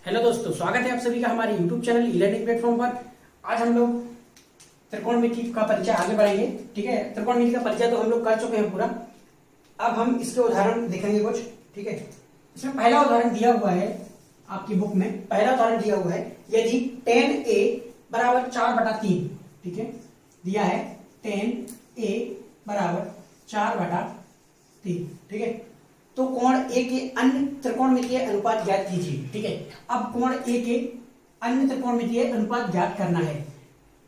Hello दोस्तों, स्वागत है आप सभी का हमारे YouTube channel e learning platform पर। आज हम लोग त्रिकोणमिति का परिचय आगे बढ़ाएंगे। ठीक है, त्रिकोणमिति का परिचय तो हम लोग कर चुके हैं पूरा। अब हम इसके उदाहरण देखेंगे कुछ। ठीक है, इसमें पहला उदाहरण दिया हुआ है आपकी बुक में। पहला उदाहरण दिया हुआ है, यदि tan a बराबर 4/3। ठीक है, दिया है tan a बराबर 4/3। ठीक है, तो कोण ए के अन्य त्रिकोणमितीय अनुपात ज्ञात कीजिए। ठीक है, अब कोण ए के अन्य त्रिकोणमितीय अनुपात ज्ञात करना है।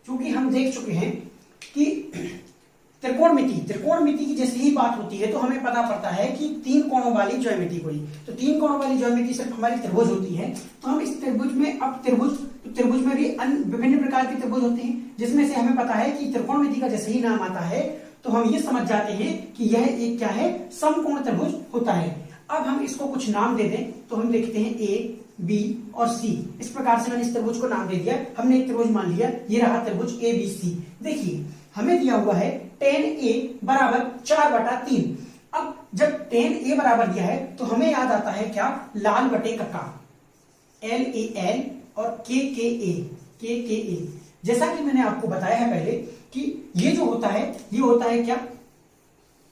क्योंकि हम देख चुके हैं कि त्रिकोणमिति की जैसे ही बात होती है तो हमें पता पड़ता है कि तीन कोणों वाली ज्यामिति कोई, तो तीन कोणों वाली ज्यामिति सिर्फ हमारी त्रिभुज होती है। तो हम इस त्रिभुज में, अब त्रिभुज में भी विभिन्न प्रकार के त्रिभुज होते हैं, जिसमें से हमें पता है कि त्रिकोणमिति का जैसे ही नाम आता है तो हम ये समझ जाते हैं कि यह एक क्या है, समकोण त्रिभुज होता है। अब हम इसको कुछ नाम दे दें तो हम देखते हैं ए, बी और सी। इस प्रकार से मैंने इस त्रिभुज को नाम दे दिया। हमने एक त्रिभुज मान लिया, ये रहा त्रिभुज ए बी सी। देखिए हमें दिया हुआ है tan a बराबर 4/3। अब जब tan a बराबर दिया है तो हमें याद आता है क्या, लाल बटे कक्का, LAL और KKA। जैसा कि मैंने आपको बताया है पहले कि ये जो होता है, ये होता है क्या,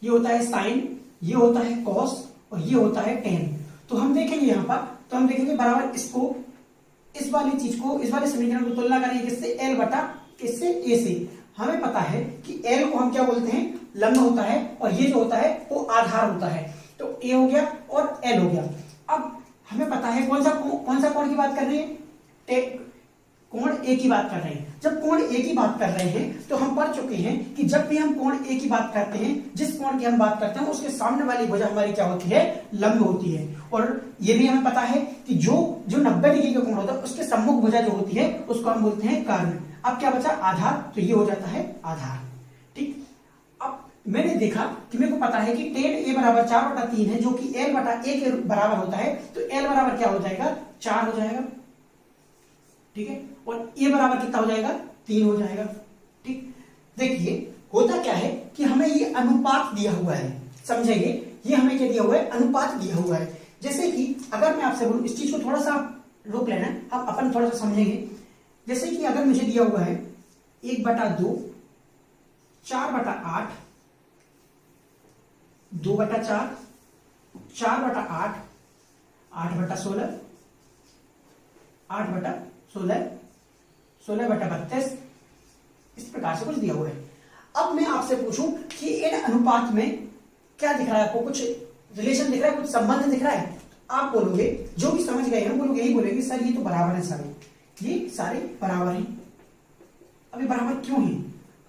ये होता है साइन, ये होता है कॉस और ये होता है टेन। तो हम देखेंगे यहां पर, तो हम देखेंगे बराबर इसको, इस वाली चीज को, इस वाले समीकरण को तुलना करेंगे किससे, L बटा किससे, A से। हमें पता है कि L को हम क्या बोलते हैं, लंब होता है, और ये जो होता है वो आधार होता है। तो A हो गया और L हो गया। अब हमें पता है कौन सा कोण की बात कर रहे हैं, कोण ए की बात कर रहे हैं। जब कोण ए की बात कर रहे हैं तो हम पढ़ चुके हैं कि जब भी हम कोण ए की बात करते हैं, जिस कोण की हम बात करते हैं उसके सामने वाली भुजा हमारी क्या होती है, लंब होती है। और ये भी हमें पता है कि जो 90 डिग्री का कोण होता है उसके सम्मुख भुजा जो होती है उसको हम बोलते हैं कर्ण। अब क्या बचा, आधार, तो ये हो जाता है आधार। ठीक, अब मैंने देखा कि मेरे को पता है कि tan a बराबर 4/3 है, जो कि L बटा a के बराबर होता है। तो L बराबर क्या हो जाएगा, 4 हो जाएगा। ठीक है, और a बराबर कितना हो जाएगा, 3 हो जाएगा। ठीक, देखिए होता क्या है कि हमें ये अनुपात दिया हुआ है, समझेंगे, ये हमें क्या दिया हुआ है, अनुपात दिया हुआ है। जैसे कि अगर मैं आपसे बोलूं, इस चीज को थोड़ा सा रोक लेना, हम अपन थोड़ा सा समझेंगे। जैसे कि अगर मुझे दिया हुआ है 1/2, 4/8, 2/4, 4/8, 8/16, 8/16, 16/32, इस प्रकार से कुछ दिया हुआ है। अब मैं आपसे पूछूं कि इन अनुपात में क्या दिख रहा है, आपको कुछ रिलेशन दिख रहा है, कुछ संबंध दिख रहा है। आप बोलोगे, जो भी समझ गए हैं वो लोग यही बोलेंगे, सर ये तो बराबर है, सारे ये सारे बराबर हैं। अभी बराबर क्यों हैं,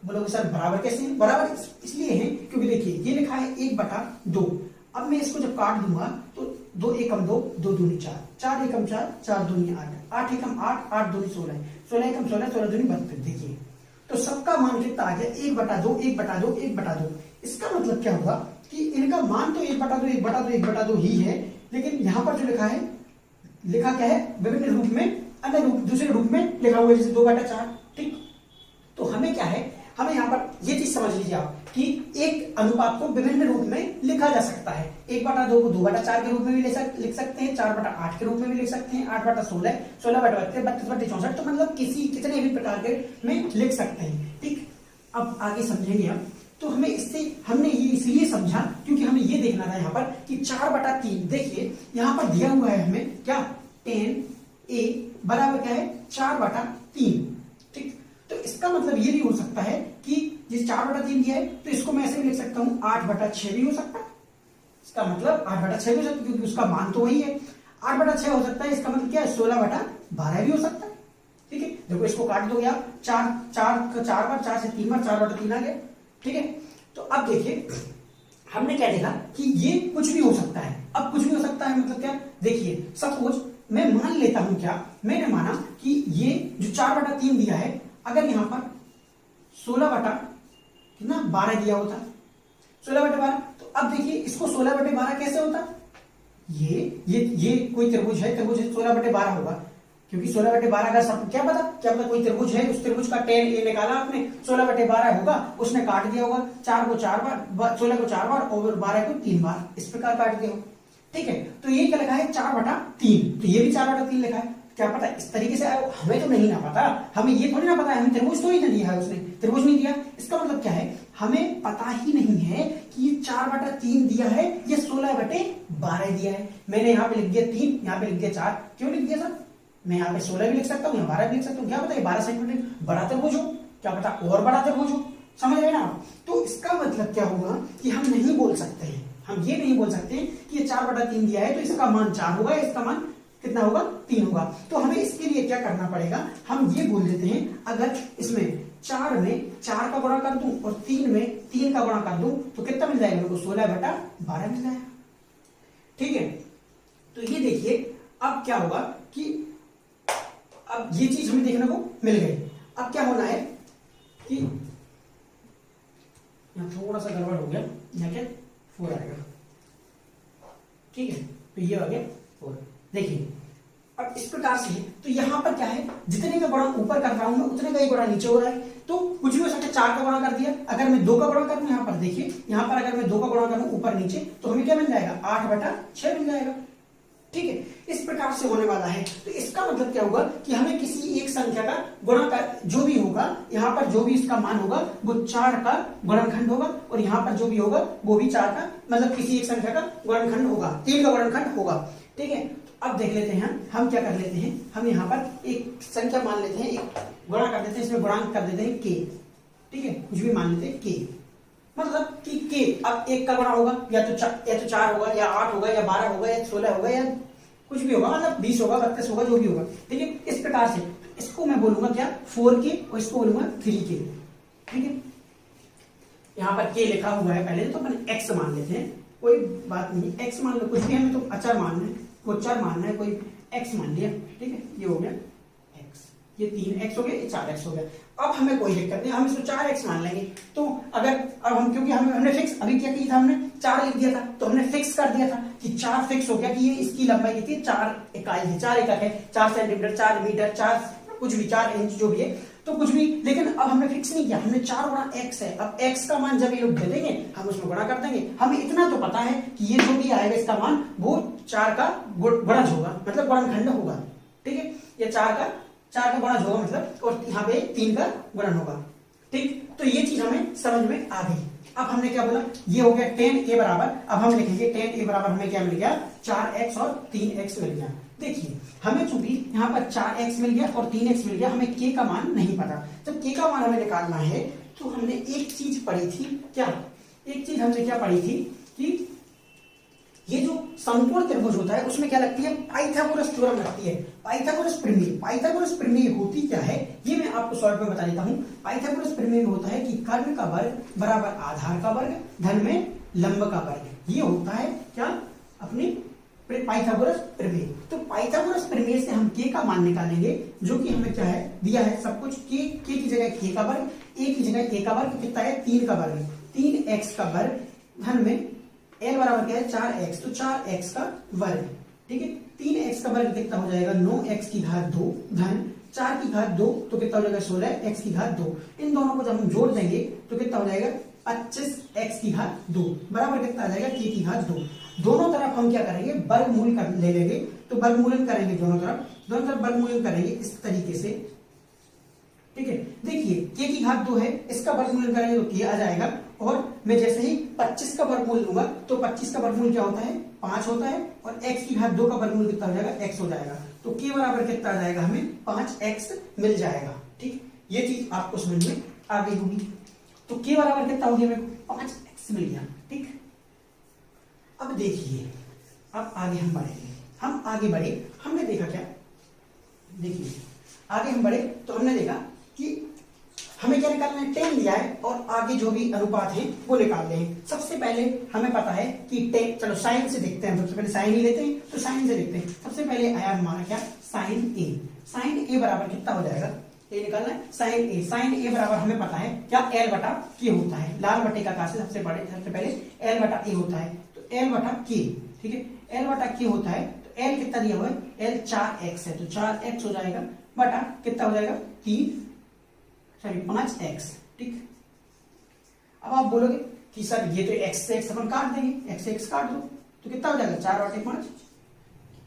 बोलोगे सर बराबर कैसे हैं, बराबर इसलिए हैं क्योंकि देखिए ये लिखा है 1/2। अब मैं इसको जब काट दूंगा तो 2 एकम 2, 2 दूनी 4, 4 एकम 4, 4 दूनी 8, 8 एकम 8, 8 दूनी 16, 16 एकम 16, 16 दूनी 32। देखिए तो सबका मान कितना आ गया, 1/2, 1/2, 1/2। इसका मतलब क्या होगा कि इनका मान तो 1/2, 1/2, 1/2 ही है, लेकिन यहां पर जो लिखा है, लिखा क्या है, विभिन्न रूप में, अन्य रूप, दूसरे रूप में लिखा हुआ है, जैसे 2/4। ठीक, तो हमें क्या है, हमें यहाँ पर ये चीज समझ लीजिए आप कि एक अनुपात को विभिन्न रूप में लिखा जा सकता है। 1/2 को 2/4 के रूप में भी लिख सकते हैं, 4/8 के रूप में भी लिख सकते हैं, 8/16, 16/32, 32/64, तो मतलब कितने भी प्रकार के में लिख सकते हैं। ठीक, अब आगे समझेंगे हम। तो हमें इससे, हमने ये इसलिए समझा क्योंकि हमें ये देखना था यहाँ पर कि 4/3, देखिए यहाँ पर दिया हुआ है हमें क्या, tan a बराबर क्या है, 4/3। ठीक, तो इसका मतलब ये भी हो सकता है कि जिस 4/3 दिया है तो इसको मैं ऐसे भी लिख सकता हूं, 8/6 भी हो सकता है। इसका मतलब 8/6 भी हो सकता है क्योंकि उसका मान तो वही है। 8/6 हो सकता है, इसका मतलब क्या है, 16/12 भी हो सकता है। ठीक है, देखो इसको काट दोगे आप, 4 बार, 4 से 3 बार, 4/3 आ गया। ठीक है, तो अब देखिए हमने क्या देखा कि ये कुछ भी हो सकता है। अब कुछ भी हो सकता है मतलब क्या, देखिए सपोज मैं मान लेता हूं, क्या मैंने माना कि ये जो 4/3 दिया है, अगर यहां पर 16/12 दिया होता, 16/12, तो अब देखिए इसको 16/12 कैसे होता, ये कोई त्रिभुज है, त्रिभुज 16/12 होगा, क्योंकि 16/12 अगर सब क्या पता कोई त्रिभुज है, उस त्रिभुज का tan a निकाला आपने, 16/12 होगा, उसने काट दिया होगा 4 को 4 बार, 16 को 4 बार और 12 को 3 बार, इस प्रकार काट दिया होगा। ठीक है, तो ये क्या लिखा है, 4/3, तो ये भी 4/3 लिखा है। क्या पता इस तरीके से आया, हमें तो नहीं ना पता, हमें ये थोड़ी ना पता है, हमें त्रिभुज तो ही नहीं दिया है, उसने त्रिभुज नहीं दिया। इसका मतलब क्या है, हमें पता ही नहीं है कि ये 4/3 दिया है या 16/12 दिया है। मैंने यहाँ पे लिख दिया 3, यहाँ पे लिख दिया 4, क्यों लिख दिया सर? मैं यहाँ पे 16 भी लिख सकता हूँ, 12 भी लिख सकता हूँ, क्या पता 12 सेंटीमीटर बड़ा त्रिभुज हो, क्या पता और बड़ा त्रिभुज हो, समझ रहे ना? तो इसका मतलब क्या होगा कि हम नहीं बोल सकते हैं, हम ये नहीं बोल सकते कि ये 4/3 दिया है तो इसका मान 4 होगा, इसका मान कितना होगा 3 होगा। तो हमें इसके लिए क्या करना पड़ेगा, हम ये बोल देते हैं अगर इसमें 4 में 4 का गुणा कर दूं और 3 में 3 का गुणा कर दूं तो कितना मिल जाएगा मेरे को, 16/12 मिल जाएगा। ठीक है, तो ये देखिए अब क्या होगा कि अब ये चीज हमें देखने को मिल गई। अब क्या होना है कि यहाँ थोड़ा सा गड़बड़ हो गया, यहाँ क्या 4 आएगा, ठीक है, तो ये आ गया 4। देखिए अब इस प्रकार से, तो यहां पर क्या है, जितने का गुणा ऊपर कर रहा हूं मैं उतने का ही गुणा नीचे हो रहा है, तो कुछ भी हो सकता है। 4 का गुणा कर दिया, अगर मैं 2 का गुणा करूं, यहां पर देखिए, यहां पर अगर मैं 2 का गुणा करूं ऊपर नीचे तो हमें क्या मिल जाएगा, 8/6 मिल जाएगा। ठीक है, इस प्रकार से होने वाला है। तो इसका मतलब क्या होगा कि हमें किसी एक संख्या का गुणा कर, जो भी होगा यहाँ पर जो भी इसका मान होगा वो 4 का गुणनखंड होगा, और यहाँ पर जो भी होगा वो भी 4 का, मतलब किसी एक संख्या का गुणनखंड होगा, 3 का गुणनखंड होगा। ठीक है, अब देख लेते हैं हम क्या कर लेते हैं, हम यहाँ पर एक संख्या मान लेते हैं, एक गुणा कर देते हैं, इसमें गुणांक कर देते हैं k। ठीक है, कुछ भी मान लेते हैं k, मतलब कि k अब 1 का गुणा होगा या तो 4 होगा या 8 होगा या 12 होगा या 16 होगा या कुछ भी होगा, मतलब 20 होगा 32 होगा जो भी होगा। ठीक है, इस प्रकार से इसको मैं बोलूंगा क्या, 4k, और इसको बोलूंगा 3k। ठीक है, यहाँ पर k लिखा हुआ है पहले, तो अपन x मान लेते हैं, कोई बात नहीं, x मान लो, कुछ भी हमें तो अचर मानना है, कोई चर मानना है, कोई x मान लिया। ठीक है, ये हो गया x, ये 3x हो गया, ये 4x हो गया। अब हमें कोई दिक्कत नहीं, हम इसको 4x मान लेंगे। तो अगर अब हम, क्योंकि हमने फिक्स अभी क्या किया था, हमने 4 लिख दिया था, तो हमने फिक्स कर दिया था कि 4 फिक्स हो गया कि ये इसकी लंबाई कितनी, 4 इकाई है, 4 एकक है, 4 सेंटीमीटर, 4 मीटर, 4 कुछ भी, 4 इंच जो भी है, तो कुछ भी। लेकिन अब हमने फिक्स नहीं किया, हमने 4 गुणा x है। अब x का मान जब ये लोग दे देंगे हम उसमें गुणा कर देंगे। हमें इतना तो पता है कि ये जो भी आएगा इसका मान वो 4 का गुणज होगा, मतलब गुणनखंड होगा। ठीक है, ये 4 का गुणज होगा मतलब, और यहाँ पे 3 का गुणन होगा। ठीक, तो ये चीज हमें समझ में आ गई। अब हमने क्या बोला, ये हो गया 10a बराबर, अब हम लिखेंगे 10a बराबर हमें क्या मिल गया, 4x और 3x मिल गया। देखिए हमें चूंकि यहाँ पर 4x मिल गया और 3x मिल गया, हमें k का मान नहीं पता। जब k का मान हमें निकालना है तो हमने एक चीज पढ़ी थी, क्या, एक चीज हमने क्या पढ़ी थी कि ये जो समकोण त्रिभुज होता है उसमें क्या लगती है, पाइथागोरस थ्योरम लगती है, पाइथागोरस प्रमेय। पाइथागोरस प्रमेय होती क्या है ये मैं आपको शॉर्ट में बता देता हूं। पाइथागोरस प्रमेय में होता है कि कर्ण का वर्ग बराबर आधार का वर्ग धन में लंब का वर्ग, ये होता है क्या, अपनी पाइथागोरस प्रमेय। तो पाइथागोरस प्रमेय से हम k का मान निकालेंगे, जो कि हमें क्या है दिया है सब कुछ, k की जगह k का वर्ग, a की जगह a का वर्ग कितना है, 3 का वर्ग, 3x का वर्ग धन में l बराबर क्या है 4x, तो 4x का वर्ग। ठीक है, 3x का वर्ग कितना हो जाएगा, 9x की घात 2 धन 4 की घात 2, तो कितना हो जाएगा 16x की घात 2। इन दोनों को जब हम जोड़ देंगे तो कितना हो जाएगा 25x की घात 2 बराबर कितना आ जाएगा k की घात 2। दोनों तरफ हम क्या करेंगे, वर्गमूल कर ले लेंगे, तो वर्गमूलन करेंगे दोनों तरफ वर्गमूलन करेंगे इस तरीके से। ठीक है, देखिए k की घात 2 है, इसका वर्गमूलन करेंगे तो k आ जाएगा, और मैं जैसे ही 25 का वर्गमूल लूंगा तो 25 का वर्गमूल क्या होता है, 5 होता है, और x की घात 2 का वर्गमूल कितना हो जाएगा, x हो जाएगा, तो k बराबर कितना आ जाएगा, हमें 5x मिल जाएगा। ठीक, ये चीज आपको समझ में आ गई होगी। तो k बराबर कितना हो गया, मेरे को 5x मिल गया। ठीक, अब देखिए अब आगे हम आगे बढ़े, हमने देखा क्या, देखिए आगे हम बढ़े तो हमने देखा कि हमें क्या निकालना है, 10 दिया है और आगे जो भी अनुपात है वो निकालने हैं। सबसे पहले हमें पता है कि 10, चलो साइन से देखते हैं, सबसे पहले साइन ही लेते हैं, तो साइन से देखते हैं। सबसे पहले आया हमारा क्या, साइन ए बराबर कितना हो जाएगा, ये निकालना है साइन ए बराबर हमें पता है क्या, l बटा के होता है, लाल बटे का से सबसे पहले l बटा ए होता है, तो l बटा के। ठीक है, l बटा के होता है, तो l कितना दिया हुआ है, l 4x है, तो 4x हो जाएगा बटा कितना हो जाएगा 5x। ठीक, अब आप बोलोगे कि सर ये तो x से x अपन काट देंगे, x से x काट दो तो कितना हो जाएगा 4/5।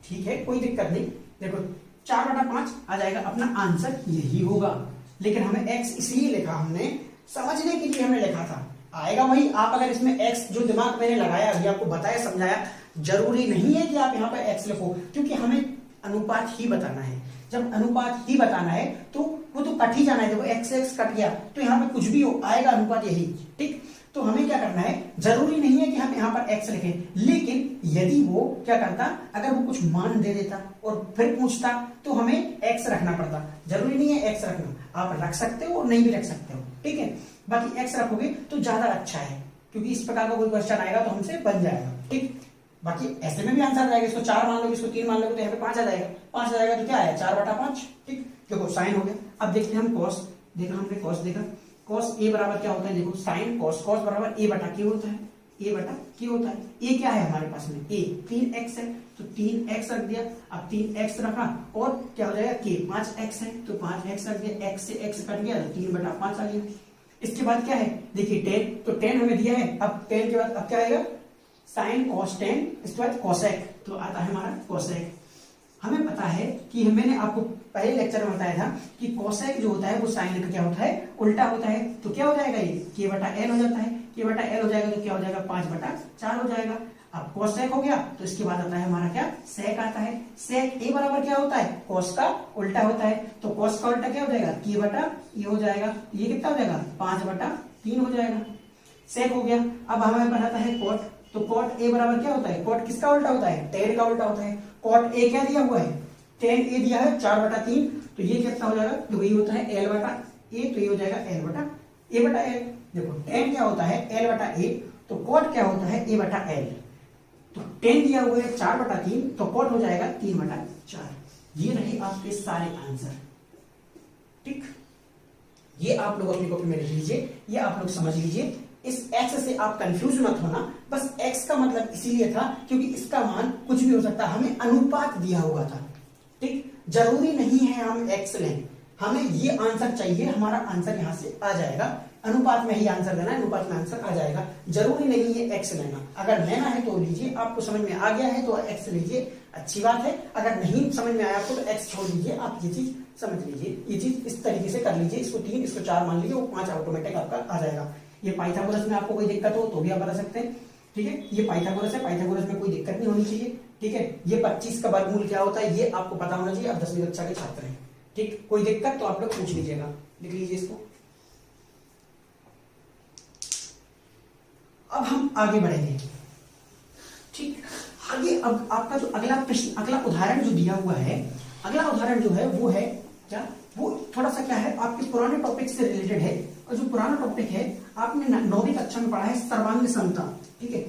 ठीक है, कोई दिक्कत नहीं। देखो 4/5 आ जाएगा, अपना आंसर यही होगा। लेकिन हमें x इसलिए लिखा, हमने समझने के लिए हमने लिखा था, आएगा वही। आप अगर इसमें x जो दिमाग मैंने लगाया, अभी आपको बताया समझाया, जरूरी नहीं है कि आप यहाँ पर x लिखो, क्योंकि हमें अनुपात ही बताना है। जब अनुपात ही बताना है तो वो तो कट ही जाना है। देखो x से x कट गया तो यहाँ पे कुछ भी हो आएगा अनुपात यही, ठीक। तो हमें क्या करना है, जरूरी नहीं है कि हम यहाँ पर x लिखें, लेकिन यदि वो क्या करता, अगर वो कुछ मान दे देता और फिर पूछता तो हमें x रखना पड़ता। जरूरी नहीं है x रखना, आप रख सकते हो और नहीं भी रख सकते हो, ठीक है। बाकी x रखोगे तो ज्यादा अच्छा है, क्योंकि इस प्रकार का कोई क्वेश्चन आएगा तो हमसे बन जाएगा, ठीक। बाकी ऐसे में भी आंसर आ जाएगा, इसको 4 मान लोगे, इसको 3 मान लोगे तो यहाँ पे 5 आ जाएगा। 5 आ जाएगा तो क्या आया, 4/5, ठीक। देखो साइन हो गया। अब देखते हैं हम कॉस, देखा हमने कॉस देखा, कॉस a बराबर क्या होता है, देखो साइन कॉस, कॉस बराबर a बटा k होता है, a बटा k होता है। a क्या है हमारे पास में, a 3x है तो 3x रख दिया। अब 3x रखा और क्या हो जाएगा k, 5x है तो 5x रख दिया, x से x कट गया तो 3/5 आ गया। इसके बाद क्या है, देखिए tan, तो tan हमें दिया है। अब tan के बाद अब क्या आएगा, साइन कॉस tan, इसके बाद कोसेक, तो आता है हमारा कोसेक। हमें पता है कि मैंने आपको पहले लेक्चर में बताया था कि कोसेक जो होता है वो साइन का क्या होता है, उल्टा होता है। तो क्या हो जाएगा, ये k/l हो जाता है, k/l हो जाएगा तो क्या हो जाएगा, 5/4 हो जाएगा। अब कोसेक हो गया तो इसके बाद आता है हमारा क्या, सेक आता है। सेक a बराबर क्या होता है, कोस का उल्टा होता है, तो कोस का उल्टा क्या हो जाएगा, k/a हो जाएगा। ये कितना हो जाएगा, 5/3 हो जाएगा। सेक हो गया। अब हमें बनाता है कोट, तो कोट a बराबर क्या होता है, कोट किसका उल्टा होता है, tan का उल्टा होता है। कोट a क्या दिया हुआ है, tan a दिया है 4/3, तो ये कितना हो जाएगा, तो ये होता है l/a, तो ये हो जाएगा a/l। देखो tan क्या होता है, l/a, तो कोट क्या होता है, a/l। तो tan दिया हुआ है 4/3, तो कोट हो जाएगा 3/4। ये रहे आपके सारे आंसर, ठीक। ये आप लोग अपनी कॉपी में लिख लीजिए, ये आप लोग समझ लीजिए। इस x से आप कंफ्यूज मत होना, बस x का मतलब इसीलिए था क्योंकि इसका मान कुछ भी हो सकता है, हमें अनुपात दिया हुआ था, ठीक। जरूरी नहीं है हम x लें, हमें ये आंसर चाहिए, हमारा आंसर यहां से आ जाएगा। अनुपात में ही आंसर देना है, अनुपात में आंसर आ जाएगा। जरूरी नहीं है x लेना, अगर लेना है तो लीजिए, आपको समझ में आ गया है तो x लीजिए, अच्छी बात है। अगर नहीं समझ में आया आपको तो x छोड़ लीजिए, आप ये चीज समझ लीजिए, ये चीज इस तरीके से कर लीजिए। इसको 3, इसको 4 मान लीजिए, वो 5 ऑटोमेटिक आपका आ जाएगा। ये पाइथागोरस में आपको कोई दिक्कत हो तो भी आप बता सकते हैं, ठीक है। ये पाइथागोरस है, पाइथागोरस में कोई दिक्कत नहीं होनी चाहिए, ठीक है। ये 25 का वर्गमूल क्या होता है ये आपको पता होना चाहिए, आप 10वीं कक्षा के छात्र हैं, ठीक। कोई दिक्कत तो आप लोग पूछ लीजिएगा, लिख लीजिए इसको। अब हम आगे बढ़ेंगे, ठीक। आगे अब आपका जो अगला प्रश्न, अगला उदाहरण जो दिया हुआ है, अगला उदाहरण जो है वो है क्या, वो थोड़ा सा क्या है, आपके पुराने टॉपिक से रिलेटेड है। और जो पुराना टॉपिक है आपने 9वीं कक्षा में पढ़ा है, सर्वांग समता, ठीक है।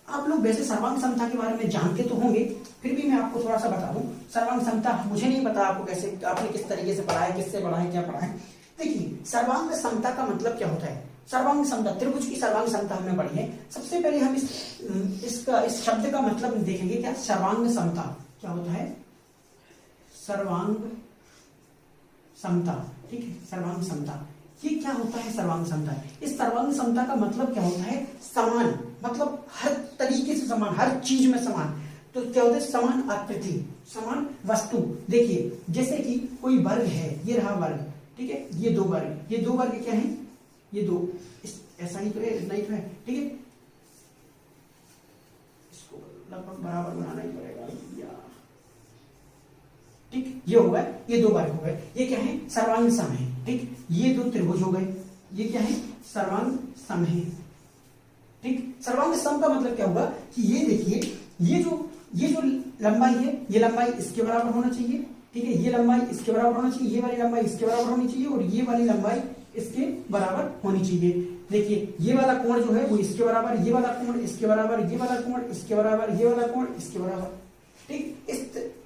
आप लोग वैसे सर्वांग समता के बारे में जानते तो होंगे, फिर भी मैं आपको थोड़ा सा बता दूं। सर्वांग समता मुझे नहीं पता आपको कैसे, आपने किस तरीके से पढ़ा है, किससे पढ़ा है, क्या पढ़ा है। देखिए सर्वांग समता का मतलब क्या होता है, सर्वांग समता, त्रिभुज की सर्वांग समता हमने पढ़ी है। सबसे पहले हम इस शब्द का मतलब देखेंगे, क्या सर्वांग समता क्या होता है, सर्वांग समता, ठीक है। सर्वांग समता ये क्या होता है, सर्वांग समता, इस सर्वांग समता का मतलब क्या होता है, समान, मतलब हर तरीके से समान, हर चीज में समान। तो क्या होता है, समान आकृति, समान वस्तु। देखिए जैसे कि कोई वर्ग है, ये रहा वर्ग, ठीक है। ये दो वर्ग, ये दो वर्ग क्या है, ये दो, ऐसा ही तो है, इतना ही तो है, ठीक है। इसको लगभग बराबर बनाना ही पड़ेगा, ठीक। ये हो गए, ये दो वर्ग हो गए, ये क्या है, सर्वांग सम है, ठीक। ये दो त्रिभुज हो गए, ये क्या है, सर्वांग सम है, ठीक। सर्वांग सम का मतलब क्या होगा कि ये देखिए, ये जो लंबाई है, ये लंबाई इसके बराबर होना चाहिए, ठीक है। ये लंबाई इसके बराबर होना चाहिए, ये वाली लंबाई इसके बराबर होनी चाहिए, और ये वाली लंबाई इसके बराबर होनी चाहिए। देखिए ये वाला कोण जो है वो इसके बराबर, ये वाला कोण इसके बराबर, ये वाला कोण इसके बराबर, ये वाला कोण इसके बराबर, ठीक।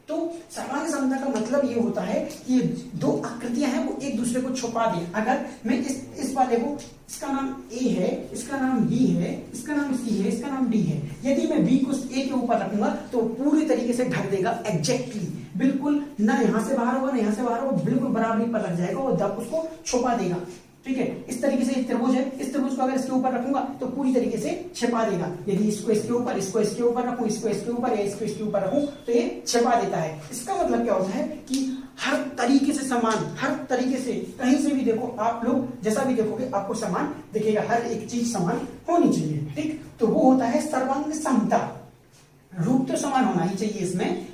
तो सर्वांग समता का मतलब ये होता है कि दो आकृतियां हैं वो एक दूसरे को छुपा दें। अगर मैं इस वाले को, इसका नाम A है, इसका नाम B है, इसका नाम C है, इसका नाम D है, यदि मैं B को A के ऊपर रखूंगा तो पूरी तरीके से ढक देगा, एग्जैक्टली बिल्कुल, ना यहां से बाहर होगा ना यहां से बाहर होगा, बिल्कुल बराबरी पर लग जाएगा और उसको छुपा देगा। ठीक है। इस तरीके से एक त्रिभुज है, इस त्रिभुज को अगर इसके ऊपर रखूंगा तो पूरी तरीके से छिपा देगा। यदि इसको इसके ऊपर, इसको इसके ऊपर रखूं, इसको इसके ऊपर या इसको इसके ऊपर रखूं तो ये छिपा देता है। इसका मतलब क्या होता है कि हर तरीके से समान, हर तरीके से कहीं से भी देखो आप लोग, जैसा भी देखोगे आपको समान दिखेगा, हर एक चीज समान होनी चाहिए। ठीक, तो वो होता है सर्वांग समता। रूप तो समान होना ही चाहिए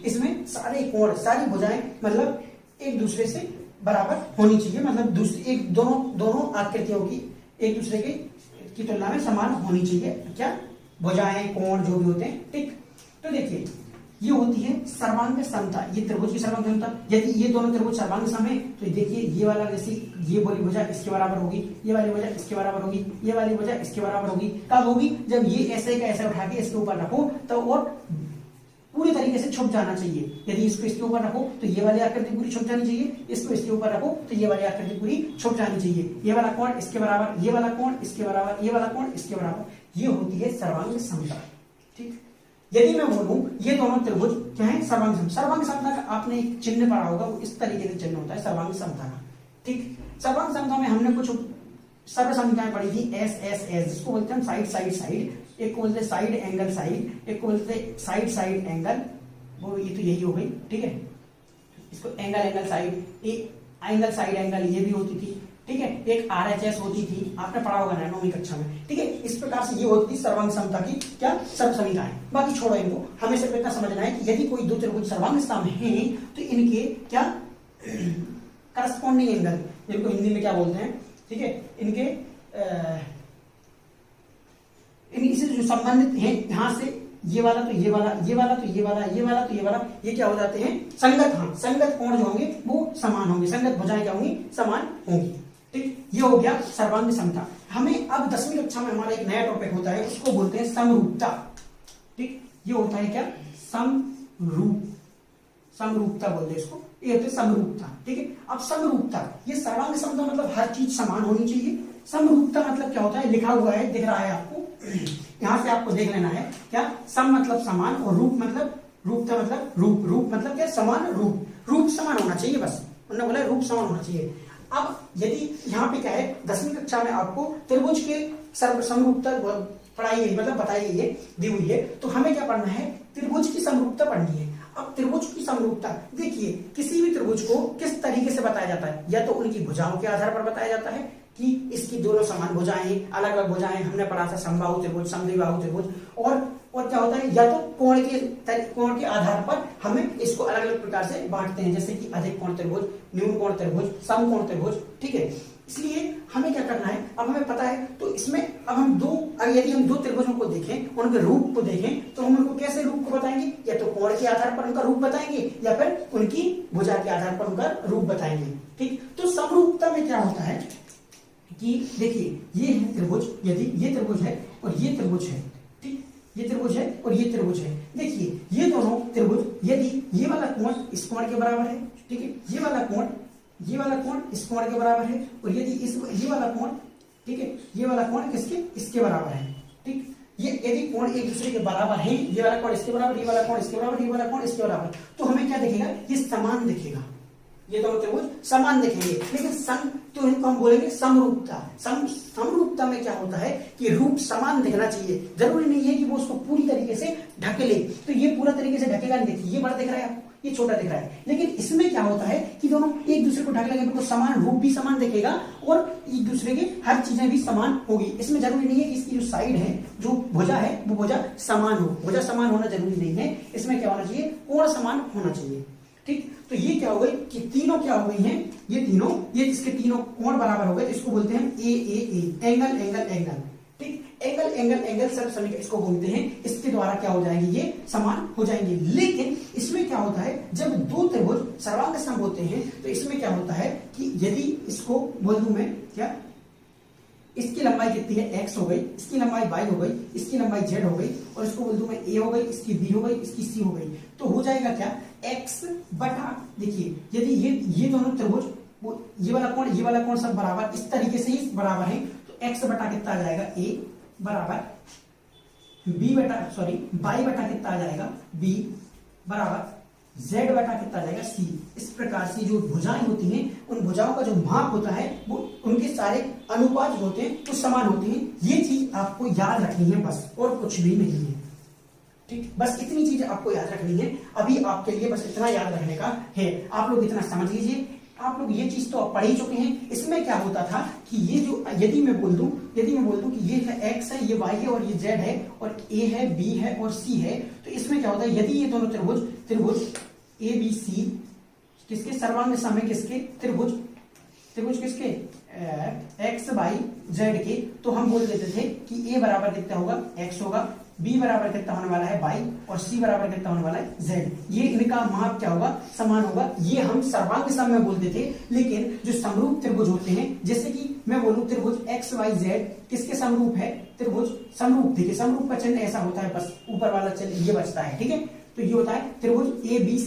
इसमें सारे कोण, सारी भुजाएं मतलब एक दूसरे से बराबर होनी चाहिए, मतलब दूसरी एक दोनों आकृतियों की एक दूसरे की तुलना में समान होनी चाहिए। क्या, भुजाएं, कोण जो भी होते हैं। ठीक, तो देखिए ये होती है सर्वांग समता, ये त्रिभुज की सर्वांग समता। यदि ये दोनों त्रिभुज सर्वांग सम है तो देखिए ये वाला, जैसे ये वाली भुजा इसके बराबर होगी, ये वाली भुजा इसके बराबर होगी, ये वाली भुजा इसके बराबर होगी। कब होगी? जब ये ऐसे का ऐसे उठा के इसके ऊपर रखो तो और पूरी तरीके से छुप जाना चाहिए। यदि इसको इसके ऊपर रखो तो ये वाली आकृति पूरी छुप जानी चाहिए, इसको इसके ऊपर रखो तो ये वाली आकृति पूरी छुप जानी चाहिए। ये वाला कोण इसके बराबर, ये वाला कोण इसके बराबर, ये वाला कोण इसके बराबर, ये होती है सर्वांग समता। ठीक, यदि मैं बोलूं ये दोनों त्रिभुज क्या है? सर्वांग समता। सर्वांग समता का आपने एक चिन्ह पढ़ा होगा, वो इस तरीके से चिन्ह होता है सर्वांग समता का। ठीक, सर्वांग समता में हमने कुछ सर्व संख्याएं पढ़ी थी, एस एस एस, जिसको बोलते हैं साइड साइड साइड, एक को बोलते हैं साइड एंगल साइड, एक को बोलते हैं साइड साइड एंगल, वो ये तो यही हो गई। ठीक है, इसको angle angle side, angle side angle ये भी होती थी। ठीक है, एक RHS होती थी, आपने पढ़ा होगा नौवीं कक्षा में। ठीक है, इस प्रकार से ये होती थी सर्वांग समता की क्या, सर्व संख्याएं। बाकी छोड़ो इनको, हमें सिर्फ इतना समझना है कि यदि कोई दो त्रिभुज सर्वांग सम है तो इनके क्या करस्पॉन्डिंग एंगल, जिनको हिंदी में क्या बोलते हैं, ठीक है, इनके इनसे जो संबंधित है, यहां से ये वाला तो ये वाला, ये वाला तो ये वाला, ये वाला तो ये वाला, ये क्या हो जाते हैं? संगत। हाँ, संगत कोण जो होंगे वो समान होंगे, संगत भुजाएं क्या होंगी? समान होंगी। ठीक, ये हो गया सर्वांग समता। हमें अब 10वीं कक्षा में हमारा एक नया टॉपिक होता है, उसको बोलते हैं समरूपता। ठीक, ये होता है क्या? समरूपता बोलते हैं इसको, ये होती है समरूपता। ठीक है, अब समरूपता, ये सर्वांग समता मतलब हर चीज समान होनी चाहिए। समरूपता मतलब क्या होता है? लिखा हुआ है, दिख रहा है आपको, यहां से आपको देख लेना है। क्या? सम मतलब समान, और रूप मतलब, रूपता मतलब रूप, रूप मतलब क्या? समान रूप, रूप समान होना चाहिए, बस उन्होंने बोला रूप समान होना चाहिए। अब यदि यहाँ पे क्या है, 10वीं कक्षा में आपको त्रिभुज के समरूपता पढ़ाई गई, मतलब बताई गई है, दी हुई है, तो हमें क्या पढ़ना है? त्रिभुज की समरूपता पढ़नी है। अब त्रिभुज की समरूपता देखिए, किसी भी त्रिभुज को किस तरीके से बताया जाता है? या तो उनकी भुजाओं के आधार पर बताया जाता है कि इसकी दोनों समान भुजाएं, अलग अलग भुजाएं, हमने पढ़ा था समबाहु त्रिभुज, समद्विबाहु त्रिभुज, और क्या होता है? या तो कोण के आधार पर हमें इसको अलग अलग प्रकार से बांटते हैं, जैसे कि अधिक कोण त्रिभुज, न्यून कोण त्रिभुज, समकोण त्रिभुज। ठीक है, इसलिए हमें क्या करना है? अब हमें पता है, तो इसमें अब हम यदि हम दो त्रिभुजों को देखें, उनके रूप को देखें, तो हम उनको कैसे रूप को बताएंगे? या तो कोण के आधार पर उनका रूप बताएंगे, या फिर उनकी भुजा के आधार पर उनका रूप बताएंगे। ठीक, तो समरूपता में क्या होता है कि देखिए, ये है त्रिभुज, यदि ये त्रिभुज है और ये त्रिभुज है, ठीक, ये त्रिभुज है और ये त्रिभुज है। देखिए, ये दोनों त्रिभुज, यदि ये वाला कोण इस कोण के बराबर है, ठीक है, ये वाला कोण इस कोण के बराबर है, और यदि ये वाला कोण, ठीक है, ये वाला कोण इसके बराबर है। ठीक, ये यदि कोण एक दूसरे के बराबर है, ये वाला कोण इसके बराबर, ये वाला कोण इसके बराबर, ये वाला कोण इसके बराबर, तो हमें क्या दिखेगा? ये समान दिखेगा, ये दोनों त्रिभुज समान दिखेंगे। लेकिन तो इनको हम बोलेंगे समरूपता। समरूपता में क्या होता है कि रूप समान दिखना चाहिए, जरूरी नहीं है कि वो उसको पूरी तरीके से ढक ले, तो ये पूरा तरीके से ढकेगा नहीं। देखिए, ये बड़ा दिख रहा है आपको, ये छोटा दिख रहा है, लेकिन इसमें क्या होता है कि दोनों एक दूसरे को ढक लेंगे तो समान रूप भी समान दिखेगा और एक दूसरे के हर चीजें भी समान होगी। इसमें जरूरी नहीं है कि इसकी जो साइड है, जो भुजा है, वो भुजा समान हो। भुजा समान होना जरूरी नहीं है, इसमें क्या होना चाहिए? कोण समान होना चाहिए। ठीक, तो ये क्या हो गई कि तीनों क्या हो गई हैं? ये तीनों, ये इसके तीनों कोण बराबर हो गए, तो इसको बोलते हैं ए एंगल एंगल एंगल। ठीक, एंगल एंगल एंगल सर्व समीकरण इसको बोलते हैं। इसके द्वारा क्या हो जाएंगे? ये समान हो जाएंगे। लेकिन इसमें क्या होता है, जब दो त्रिभुज सर्वांग सम होते हैं तो इसमें क्या होता है कि यदि इसको बोल दूं मैं, क्या इसकी लंबाई कितनी है? x हो गई, इसकी लंबाई y हो गई, इसकी लंबाई z हो गई, और इसको बोल दूं मैं a हो गई, इसकी b हो गई, इसकी c हो गई, तो हो जाएगा क्या? x बटा, देखिए, यदि ये दोनों त्रिभुज, ये वाला कोण सब बराबर इस तरीके से ही बराबर है, तो x बटा कितना आ जाएगा? a बराबर y बटा कितना आ जाएगा? b बराबर z बटा कितना जाएगा c। इस प्रकार से जो भुजाएं होती हैं उन भुजाओं का जो माप होता है वो उनके सारे अनुपात जो होते हैं वो समान होते हैं। ये चीज आपको याद रखनी है बस, और कुछ भी नहीं है। ठीक, बस इतनी चीज आपको याद रखनी है। अभी आपके लिए बस इतना याद रखने का है। आप लोग इतना समझ लीजिए। आप लोग ये चीज तो आप पढ़ ही चुके हैं। इसमें क्या होता था कि ये जो यदि मैं बोल दूं कि ये है x है, ये y है और ये z है, और a है, b है और c है, तो इसमें क्या होता है, यदि ये दोनों त्रिभुज ए बी सी किसके सर्वांग सम है, किसके त्रिभुज किसके एक्स वाई जेड के, तो हम बोल देते थे कि a बराबर कितना होगा x होगा, b बराबर कितना होने वाला है y, और c बराबर कितना होने वाला है z। ये इनका माप क्या होगा, समान होगा। ये हम सर्वांग सम में बोलते थे। लेकिन जो समरूप त्रिभुज होते हैं, जैसे कि मैं बोलूं त्रिभुज एक्स वाई जेड किसके समरूप है, त्रिभुज समरूप। देखिए समरूप का चिन्ह ऐसा होता है, बस ऊपर वाला चिन्ह ये बचता है। ठीक है, तो ये होता है त्रिभुज ए बी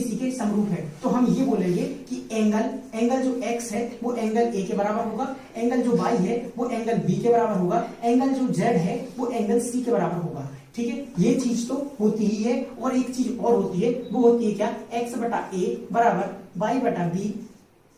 सी के समरूप है। तो हम ये बोलेंगे कि एंगल जो x है वो एंगल a के बराबर होगा, एंगल जो y है वो एंगल b के बराबर होगा, एंगल जो z है वो एंगल c के बराबर होगा। ठीक है, ये चीज तो होती ही है। और एक चीज और होती है, वो होती है क्या, x बटा a बराबर y बटा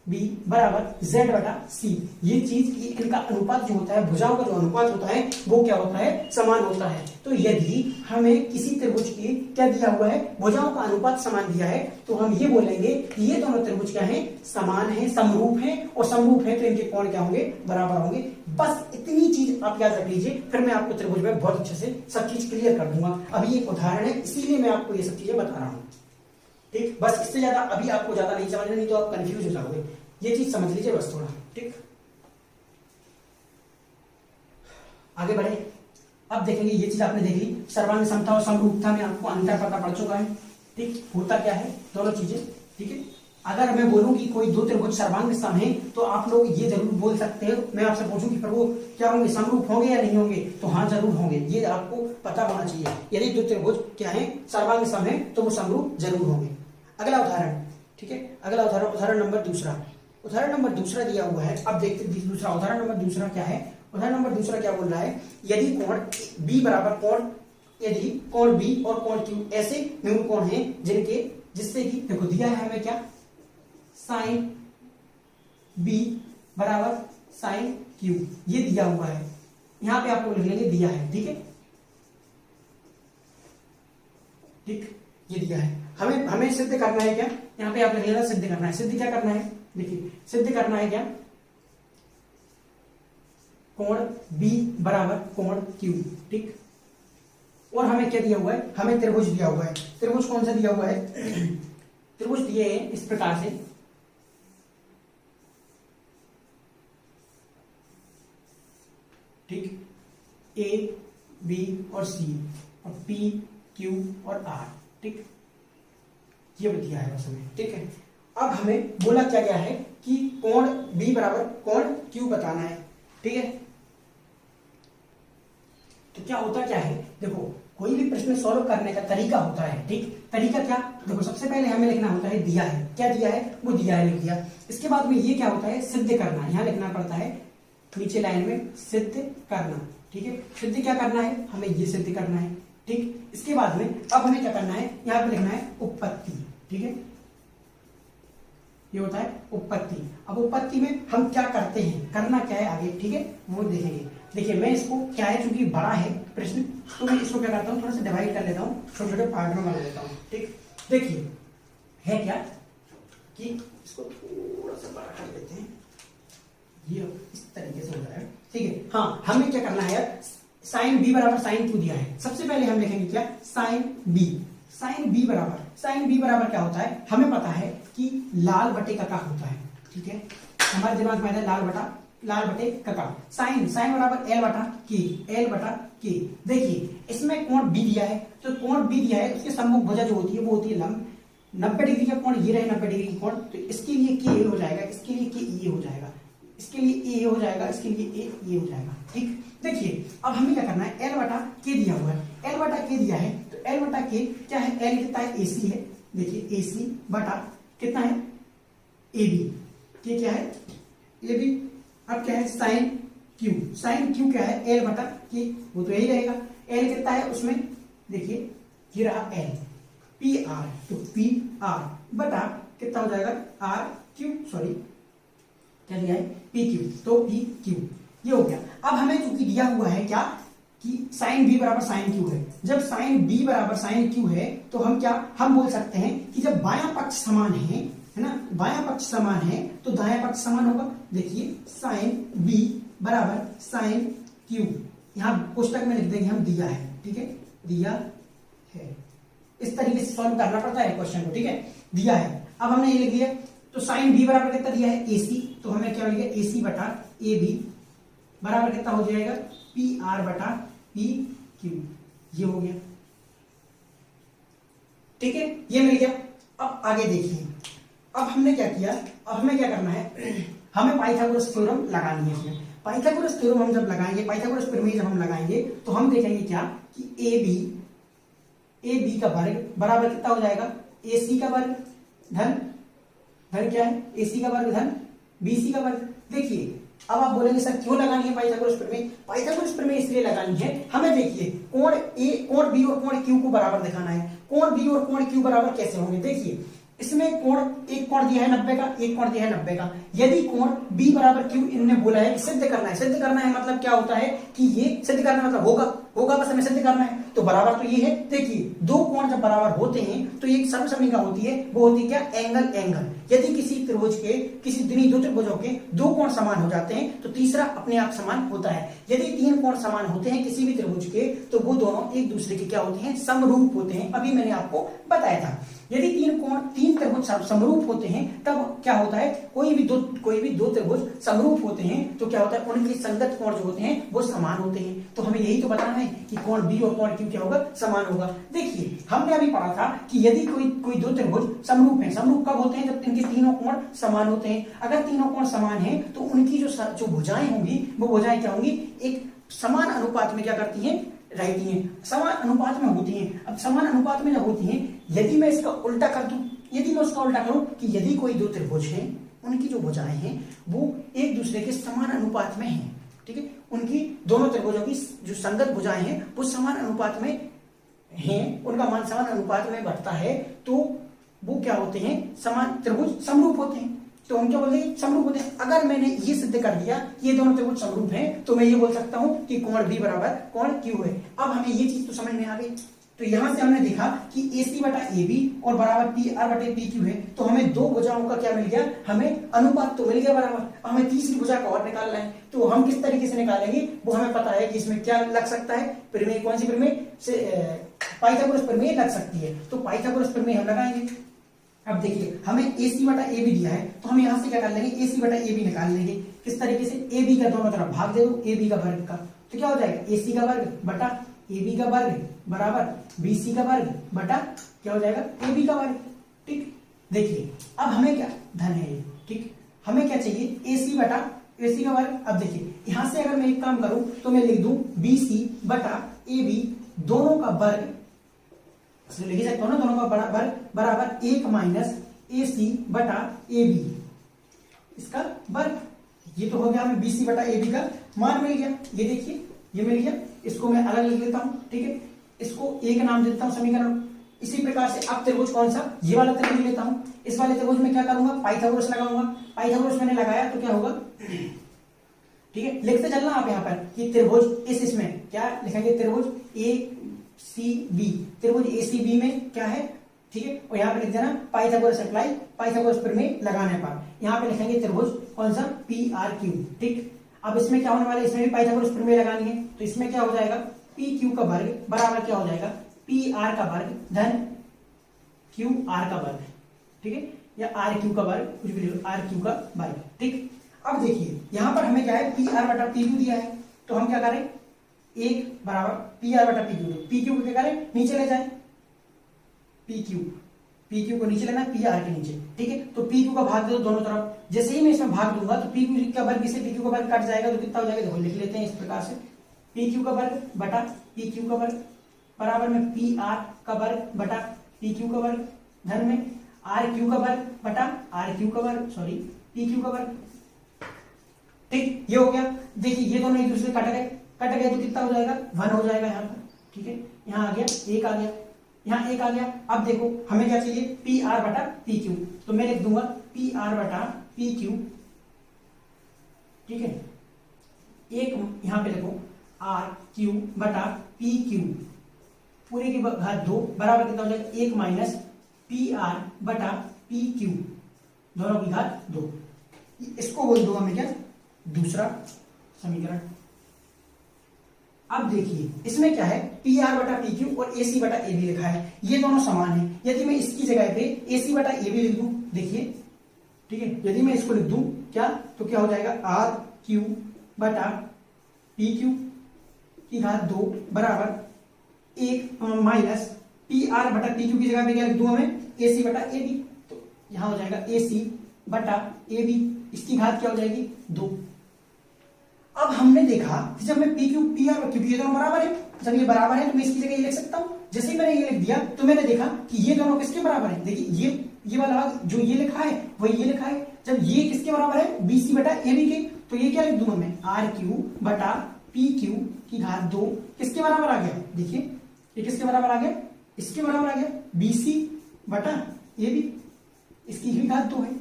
b बराबर z बटा c। ये चीज इनका अनुपात जो होता है, भुजाओं का जो अनुपात होता है वो क्या होता है, समान होता है। तो यदि हमें किसी त्रिभुज की क्या दिया हुआ है, भुजाओं का अनुपात समान दिया है, तो हम ये बोलेंगे कि ये दोनों त्रिभुज क्या है, समान है, समरूप है। और समरूप है तो इनके कोण क्या होंगे, बराबर होंगे। बस इतनी चीज आप याद रख लीजिए, फिर मैं आपको त्रिभुज में बहुत अच्छे से सब चीज क्लियर कर दूंगा। अभी एक उदाहरण है, इसीलिए मैं आपको ये सब चीजें बता रहा हूँ। ठीक, बस इससे ज्यादा अभी आपको ज्यादा नहीं समझना, नहीं तो आप कंफ्यूज हो जाओगे। ये चीज समझ लीजिए बस थोड़ा। ठीक, आगे बढ़े। अब देखेंगे, ये चीज आपने देख ली, सर्वांग समता और समरूपता में आपको अंतर पता पड़ चुका है। ठीक, होता क्या है दोनों चीजें। ठीक है, अगर मैं बोलूं कि कोई दो त्रिभुज सर्वांग सम है, तो आप लोग ये जरूर बोल सकते हो। मैं आपसे पूछूं कि फिर वो क्या होंगे, समरूप होंगे या नहीं होंगे, तो हाँ जरूर होंगे। ये आपको पता होना चाहिए। यदि दो त्रिभुज क्या है, सर्वांग सम है, तो वो समरूप जरूर होंगे। अगला उदाहरण, ठीक है, अगला उदाहरण नंबर दूसरा। उदाहरण नंबर दूसरा दिया हुआ है। अब देखते दूसरा उदाहरण नंबर दूसरा क्या है। उदाहरण नंबर दूसरा क्या बोल रहा है, यदि कोण b बराबर यदि कोण b और कोण q ऐसे निम्न कोण हैं जिससे कि देखो दिया है हमें क्या, साइन b बराबर साइन q, ये दिया हुआ है। यहां पे आपको लिख लेंगे दिया है। ठीक है, ठीक, ये दिया है। हमें सिद्ध करना है क्या, यहाँ पे आप लिख लेना सिद्ध करना है। सिद्ध क्या करना है, देखिए सिद्ध करना है क्या, कोण B बराबर कोण Q। ठीक, और हमें क्या दिया हुआ है, हमें त्रिभुज दिया हुआ है। त्रिभुज कौन सा दिया हुआ है, त्रिभुज दिए हैं इस प्रकार से। ठीक, A B और C और P Q और R। ठीक, ये दिया है बस हमें। ठीक है, अब हमें बोला क्या गया है कि कोण B बराबर कोण Q बताना है। ठीक है, तो क्या होता क्या है, देखो कोई भी प्रश्न सॉल्व करने का तरीका होता है। ठीक, तरीका क्या, देखो सबसे पहले हमें लिखना होता है दिया है। क्या दिया है, वो दिया है लिख दिया। इसके बाद में ये क्या होता है, सिद्ध करना। यहाँ लिखना पड़ता है नीचे लाइन में सिद्ध करना। ठीक है, सिद्ध क्या करना है, हमें ये सिद्ध करना है। ठीक, इसके बाद में अब हमें क्या करना है, यहाँ पे लिखना है उपपत्ति। ठीक है, ये होता है उपपत्ति। अब उपपत्ति में हम क्या करते हैं, करना क्या है आगे, ठीक है, वो देखेंगे। देखिए मैं इसको क्या है, चूंकि बड़ा है प्रश्न, तो मैं इसको क्या करता हूँ, थोड़ा सा डिवाइड कर लेता हूँ, छोटे छोटे पार्ट में बना लेता हूँ। ठीक, देखिए है क्या कि इसको थोड़ा सा बड़ा कर लेते हैं, ये इस तरीके से हो रहा है। ठीक है, हाँ हमें क्या करना है, साइन बी बराबर साइन क्यू दिया है। सबसे पहले हम लिखेंगे क्या, साइन बी बराबर क्या होता है, हमें पता है कि लाल बटे कका होता है। ठीक है, हमारे दिमाग में लाल बटे कका। साइन बराबर एल बटा के। देखिए इसमें कोण बी दिया है, तो कोण बी दिया है, उसके सम्मुख भुजा जो होती है वो होती है लंब। 90 डिग्री का कोण ये रहे, 90 डिग्री का कोण, तो इसके लिए के हो जाएगा, इसके लिए के ये हो जाएगा, इसके लिए ए हो जाएगा, इसके लिए ए ये हो जाएगा। ठीक, देखिए अब हमें क्या करना है, एल बटा के दिया हुआ है, एल बटा के दिया है, तो एल बटा के क्या है, एल कितना है, एसी है। देखिए एसी बटा कितना है, ए बी, के क्या है, ए बी। अब क्या है, साइन क्यू क्या है, एल बटा के, वो तो यही रहेगा। एल कितना है उसमें, देखिए ये रहा एल, पी आर, तो पी आर बटा कितना हो जाएगा आर क्यू, सॉरी क्या दिया है पी क्यू, तो पी क्यू ये हो गया। अब हमें चूंकि दिया हुआ है क्या कि साइन बी बराबर साइन क्यू है, जब साइन बी बराबर साइन क्यू है तो हम बोल सकते हैं कि जब बायां पक्ष समान है ना, बायां पक्ष समान है तो दायां पक्ष समान होगा। देखिए साइन बी बराबर साइन क्यू, यहां पुस्तक में लिख देंगे हम दिया है, ठीक है दिया है, इस तरीके से सॉल्व करना पड़ता है क्वेश्चन को, ठीक है दिया है। अब हमने ये लिख दिया, तो साइन बी बराबर कितना दिया है एसी, तो हमें क्या मिल गया एसी बटा ए बी बराबर कितना हो जाएगा पी आर बटा पी क्यू, ये हो गया, ठीक है ये मिल गया। अब आगे देखिए, अब हमने क्या किया, अब हमें क्या करना है, हमें पाइथागोरस थ्योरम लगानी है इसमें। पाइथागोरस थ्योरम हम जब लगाएंगे, पाइथागोरस प्रमेय जब हम लगाएंगे तो हम देखेंगे क्या कि ए बी का वर्ग बराबर कितना हो जाएगा ए सी का वर्ग धन क्या है ए सी का वर्ग धन बी सी का वर्ग। देखिए अब आप बोलेंगे सर क्यों लगानी है पाइथागोरस प्रमेय? पाइथागोरस प्रमेय इसलिए लगानी है, हमें देखिए कोण बी और कोण क्यू को बराबर दिखाना है। कोण बी और कोण क्यू बराबर कैसे होंगे, देखिए इसमें एक कोण दिया है 90 का, एक कोण दिया है 90 का। यदि कोण b बराबर क्यू इनने बोला है सिद्ध करना है, सिद्ध करना है मतलब क्या होता है कि ये सिद्ध करना मतलब होगा बस हमें सिद्ध करना है, तो बराबर तो ये है। देखिए दो कोण जब बराबर होते हैं तो एक सर्वसमीका होती है, वो होती है क्या एंगल। यदि किसी त्रिभुज के किसी दो त्रिभुजों के दो कोण समान हो जाते हैं तो तीसरा अपने आप समान होता है। यदि तीन कोण समान होते हैं किसी भी त्रिभुज के तो वो दोनों एक दूसरे के क्या होते हैं समरूप होते हैं, अभी मैंने आपको बताया था। यदि तीन त्रिभुज समरूप होते हैं तब क्या होता है, कोई भी दो त्रिभुज समरूप होते हैं तो क्या होता है उनके संगत कोण जो होते हैं वो समान होते हैं। तो हमें यही तो बताना है कि कोण बी और कोण क्यू क्या होगा समान होगा। देखिए हमने अभी पढ़ा था कि यदि कोई दो त्रिभुज समरूप है, समरूप कब होते हैं जब इनके तीनों कोण समान होते हैं। अगर तीनों कोण समान है तो उनकी जो भुजाएं होंगी वो भुजाएं क्या होंगी एक समान अनुपात में क्या करती हैं रहती हैं, समान अनुपात में होती हैं। अब समान अनुपात में जब होती हैं, यदि मैं इसका उल्टा कर दूं, यदि मैं उसका उल्टा करूं कि यदि कोई दो त्रिभुज हैं उनकी जो भुजाएं हैं वो एक दूसरे के समान अनुपात में हैं, ठीक है उनकी दोनों त्रिभुजों की जो संगत भुजाएं हैं वो समान अनुपात में हैं, उनका मान समान अनुपात में बढ़ता है तो वो क्या होते हैं समान त्रिभुज समरूप होते हैं। तो हम क्या बोलते हैं समरूप होते हैं। अगर मैंने ये सिद्ध कर दिया ये दोनों त्रिभुज समरूप हैं तो मैं ये बोल सकता हूं कि कोण बी बराबर कोण क्यू है। अब हमें ये चीज तो समझ में आ गई। तो यहां से हमने देखा कि AC बटा AB और बराबर PR बटे PQ है, तो हमें दो भुजाओं का क्या मिल गया, हमें अनुपात तो मिल गया बराबर। हमें तीसरी भुजा का और निकालना है, तो हम किस तरीके से निकालेंगे वो हमें पता है कि इसमें क्या लग सकता है प्रमेय, कौन सी प्रमेय से पाइथागोरस प्रमेय लग सकती है। तो पाइथागोरस प्रमेय हम लगाएंगे। अब देखिए हमें AC बटा AB दिया है तो हम यहां से क्या कर लेंगे AC बटा AB निकाल लेंगे। किस तरीके से, AB का दोनों तरफ भाग दे दो AB का वर्ग का, तो क्या हो जाएगा AC का वर्ग बटा AB का वर्ग बराबर BC का वर्ग बटा क्या हो जाएगा AB का वर्ग। ठीक, देखिए अब हमें क्या धन है ये, ठीक हमें क्या चाहिए AC बटा AC का वर्ग। अब देखिए यहां से अगर मैं एक काम करूं तो मैं लिख दूं BC बटा AB दोनों का वर्ग, लिख सकता हूं ना दोनों का वर्ग बराबर 1 माइनस AC बटा AB इसका वर्ग। ये तो हो गया हमें BC बटा AB का मान मिल गया। ये देखिए ये मिल गया, इसको मैं अलग लिख लेता हूं, ठीक है इसको एक नाम दे देता हूं समीकरण। इसी प्रकार से अब त्रिभुज कौन सा, ये वाला त्रिभुज लेता हूं। इस वाले त्रिभुज में क्या करूंगा पाइथागोरस लगाऊंगा। पाइथागोरस मैंने लगाया तो क्या होगा, ठीक है लिखते चलना आप यहाँ पर कि त्रिभुज इसमें क्या लिखेंगे, त्रिभुज ACB, त्रिभुज ACB में क्या है, ठीक है और यहाँ पे लिख देना पाइथागोरस अप्लाई, पाइथागोरस प्रमेय लगाने पर यहाँ पे लिखेंगे त्रिभुज कौन सा PRQ। ठीक, अब इसमें क्या होने वाला है, इसमें भी पाइथागोरस प्रमेय लगानी है, तो इसमें क्या हो जाएगा PQ का वर्ग बराबर क्या हो जाएगा PR का वर्ग धन QR का वर्ग, ठीक है या RQ का वर्ग, कुछ भी लिखो RQ का वर्ग। ठीक, अब देखिए यहां पर हमें क्या है PR बटा PQ दिया है, तो हम क्या करें 1 बराबर PR बटा PQ को क्या करें नीचे ले जाए, PQ को नीचे लेना PR के नीचे, ठीक है तो PQ का भाग दे दो दोनों तरफ। जैसे ही मैं इसमें भाग दूंगा तो PQ का वर्ग से PQ का वर्ग कट जाएगा तो कितना हो जाएगा, देखो लिख लेते हैं इस प्रकार से PQ का वर्ग बटा PQ का वर्ग बराबर में PR का वर्ग बटा PQ का वर्ग धन में RQ का वर्ग बटा RQ का वर्ग, सॉरी PQ का वर्ग। ठीक, ये हो गया। देखिए ये दोनों एक दूसरे कट गए तो कितना हो जाएगा 1 हो जाएगा यहाँ पर, ठीक है यहाँ आ गया 1 आ गया। यहाँ एक आ गया। अब देखो हमें क्या चाहिए, पी आर बटा पी क्यू, तो मैं लिख दूंगा पी आर बटा पी क्यू, ठीक है। एक यहां पे देखो आर क्यू बटा पी क्यू पूरे की घात 2 बराबर कितना हो जाएगा, 1 माइनस पी आर बटा पी क्यू दोनों की घात 2। इसको बोल दूंगा मैं क्या, दूसरा समीकरण। अब देखिए इसमें क्या है, पी आर बटा पी क्यू और ए सी बटा ए बी लिखा है, ये दोनों समान है। यदि मैं इसकी जगह पे ए सी बटा ए बी लिख दूं, देखिए ठीक है, यदि मैं इसको लिख दूं क्या, तो क्या हो जाएगा, आर क्यू बटा पी क्यू की घात 2 बराबर 1 माइनस पी आर बटा पी क्यू की जगह पे क्या लिख दूंगा मैं, ए सी बटा ए बी, तो यहां हो जाएगा ए सी बटा ए बी, इसकी घात क्या हो जाएगी 2। अब हमने देखा कि जब मैं पी क्यू पी आर क्योंकि ये दोनों बराबर है, जब ये बराबर है तो मैं इसकी जगह ये लिख सकता हूं। जैसे ही मैंने ये लिख दिया तो मैंने देखा कि ये दोनों किसके बराबर है, देखिए ये वाला जो ये लिखा है वही ये लिखा है। जब ये किसके बराबर है, बी सी बटा ए बी के, तो ये क्या लिख दूंगा मैं, आर क्यू बटा पी क्यू की घात 2 किसके बराबर आ गया, देखिए ये किसके बराबर आ गया, इसके बराबर आ गया, बी सी बटा ए बी, इसकी भी घात 2 है,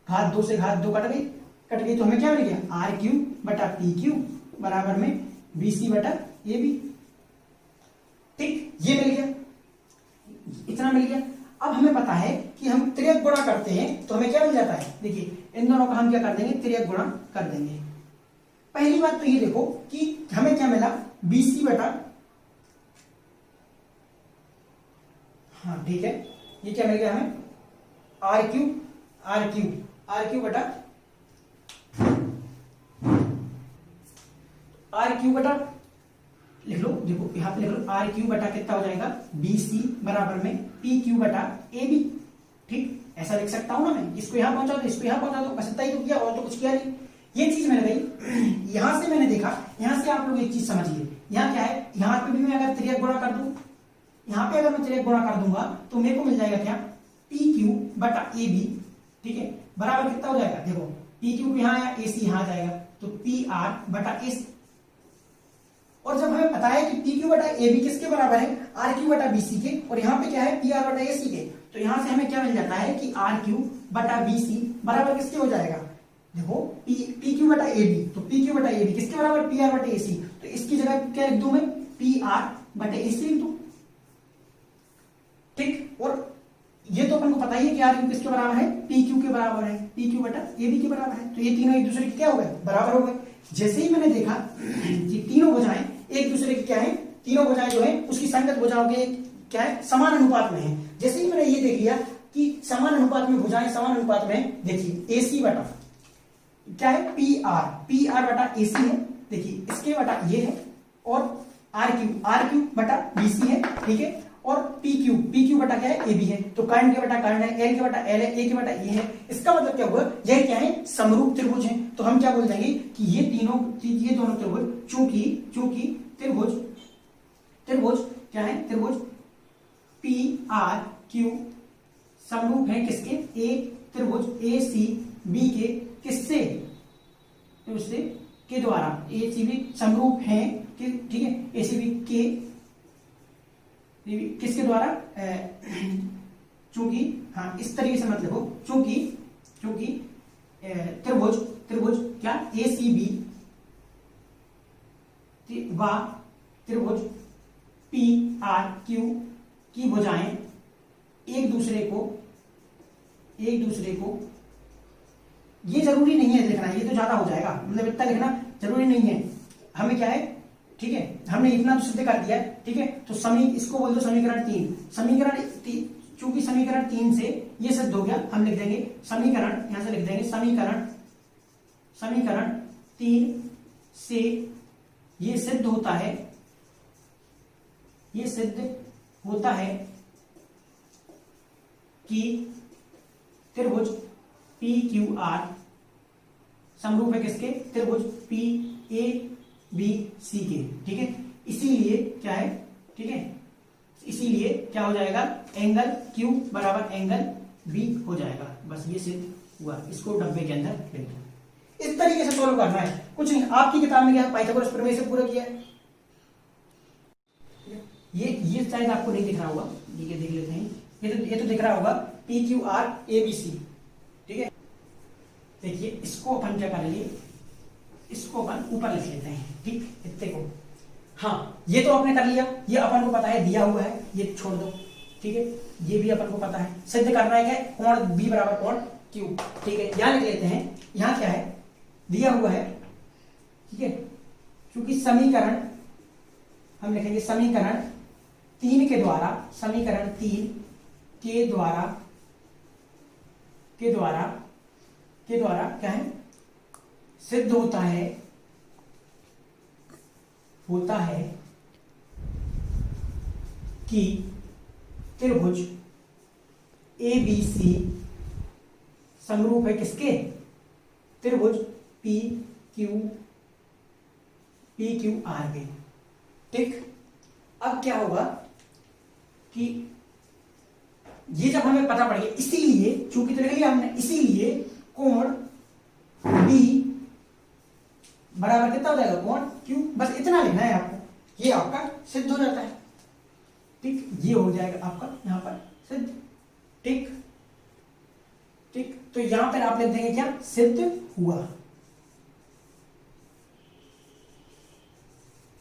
घात 2 से घात 2 कट गई तो हमें क्या मिल गया, आर क्यू बटा पी क्यू बराबर में बी सी बटा ए बी। ठीक, ये मिल गया, इतना मिल गया। अब हमें पता है कि हम त्रियक गुणा करते हैं तो हमें क्या मिल जाता है, देखिए इन दोनों का हम क्या कर देंगे, त्रियक गुणा कर देंगे। पहली बात तो ये देखो कि हमें क्या मिला, बी सी बटा, हाँ ठीक है, ये क्या मिल गया हमें, आर क्यू बटा आर क्यू बटा, लिख लो, देखो यहां पे लिख लो आर क्यू बटा कितना हो जाएगा, बी सी बराबर में पी क्यू बटा ए बी। ठीक, ऐसा लिख सकता हूं ना मैं, इसको यहां पहुंचा दो, इसको यहां पहुंचा दो, बस इतना ही तो किया, और तो कुछ किया नहीं। ये चीज मैंने गई, यहां से मैंने देखा, यहां से आप लोग एक चीज समझिए, यहां क्या है, यहां पे भी मैं अगर त्रियक गुणा कर दूं, यहां पे अगर मैं त्रियक गुणा कर दूंगा तो मेरे को मिल जाएगा क्या, पी क्यू बटा ए बी, ठीक है, बराबर कितना हो जाएगा, देखो पी क्यू यहां आया, ए सी यहां आ जाएगा, तो पी आर बटा ए सी। और जब हमें पता है कि पी क्यू बटा ए बी किसके बराबर है, आर क्यू बटा बी सी के, और यहाँ पे क्या है, पी आर बटा ए सी के, तो यहां से हमें क्या मिल जाता है कि आर क्यू बटा बी सी बराबर किसके हो जाएगा, देखो पी क्यू बटा ए बी, तो पी क्यू बटा ए बी किसके बराबर, पी आर बटा ए सी, तो इसकी जगह क्या लिख दूं मैं, पी आर बटा ए सी लिख दूं। ठीक, और ये तो अपन को पता ही है कि आर क्यू किसके बराबर है, पी क्यू के बराबर है, पी क्यू बटा ए बी के बराबर है, तो ये तीनों एक दूसरे के क्या हो गए, बराबर हो गए। जैसे ही मैंने देखा कि तीनों भुजाएं एक दूसरे की क्या है, तीनों भुजाएं जो है उसकी संगत भुजाओं के क्या है, समान अनुपात में है। जैसे ही मैंने ये देख लिया कि समान अनुपात में भुजाएं समान अनुपात में, देखिए ए सी बटा क्या है, पी आर बटा ए सी है, देखिए इसके बटा ये है, और आर क्यू बटा बी सी है, ठीक है, और पी क्यू बटा क्या है, ए बी है, तो कर्ण के बटा कर्ण है, एल के बटा एल है, ए के बटा ए है। इसका मतलब क्या हुआ, यह क्या है, समरूप त्रिभुज है। तो हम क्या बोल देंगे कि ये दोनों त्रिभुज चूंकि त्रिभुज क्या है, त्रिभुज पी आर क्यू समरूप है किसके, ए त्रिभुज ए सी बी के किससे, उससे के द्वारा, ए सी बी समरूप है, ठीक है, ए सी बी के किसके द्वारा, चूंकि, हाँ इस तरीके से मत लिखो, चूंकि त्रिभुज क्या, ए सी बी व त्रिभुज पी आर क्यू की भुजाएं एक दूसरे को, ये जरूरी नहीं है लिखना, ये तो ज्यादा हो जाएगा, मतलब इतना लिखना जरूरी नहीं है। हमें क्या है, ठीक है, हमने इतना तो सिद्ध कर दिया, ठीक है, तो इसको बोल दो समीकरण 3, चूंकि समीकरण 3 से ये सिद्ध हो गया, हम लिख देंगे समीकरण, यहां से लिख देंगे समीकरण 3 से ये सिद्ध होता है कि त्रिभुज पी क्यू आर समरूप है किसके, त्रिभुज पी ए बी सी के, ठीक है। इसीलिए क्या है, ठीक है, इसीलिए क्या हो जाएगा, एंगल क्यू बराबर एंगल बी हो जाएगा। बस ये सिद्ध हुआ, इसको डब्बे के अंदर लिख दो। इस तरीके से सॉल्व करना है, कुछ नहीं। आपकी किताब में क्या पाइथागोरस प्रमेय से पूरा किया है, ये शायद आपको नहीं दिख रहा होगा, ये देख लेते हैं, ये तो दिख रहा होगा PQR ABC, ठीक है। देखिए इसको अपन क्या करेंगे, इसको अपन ऊपर लिख लेते हैं, ठीक, इतने को। हाँ ये तो आपने कर लिया, ये अपन को पता है दिया हुआ है, ये छोड़ दो, ठीक है। ये भी अपन को पता है, सिद्ध करना है क्या, कोण B बराबर कोण Q, ठीक है। यहाँ लिख लेते हैं, यहाँ क्या है दिया हुआ है, ठीक है। क्योंकि समीकरण हम लिखेंगे समीकरण 3 के द्वारा, समीकरण 3 के द्वारा क्या है, सिद्ध होता है कि त्रिभुज ABC समरूप है किसके, त्रिभुज PQR के, ठीक। अब क्या होगा कि ये जब हमें पता पड़ गया, इसीलिए चूंकि तो लिख लिया हमने, इसीलिए कोण B बराबर कितना हो जाएगा, कोण Q, बस इतना लिखना है आपको, ये आपका सिद्ध हो जाता है, ठीक। ये हो जाएगा आपका यहां पर सिद्ध, ठीक ठीक। तो यहां पर आप लिख देंगे क्या, सिद्ध हुआ।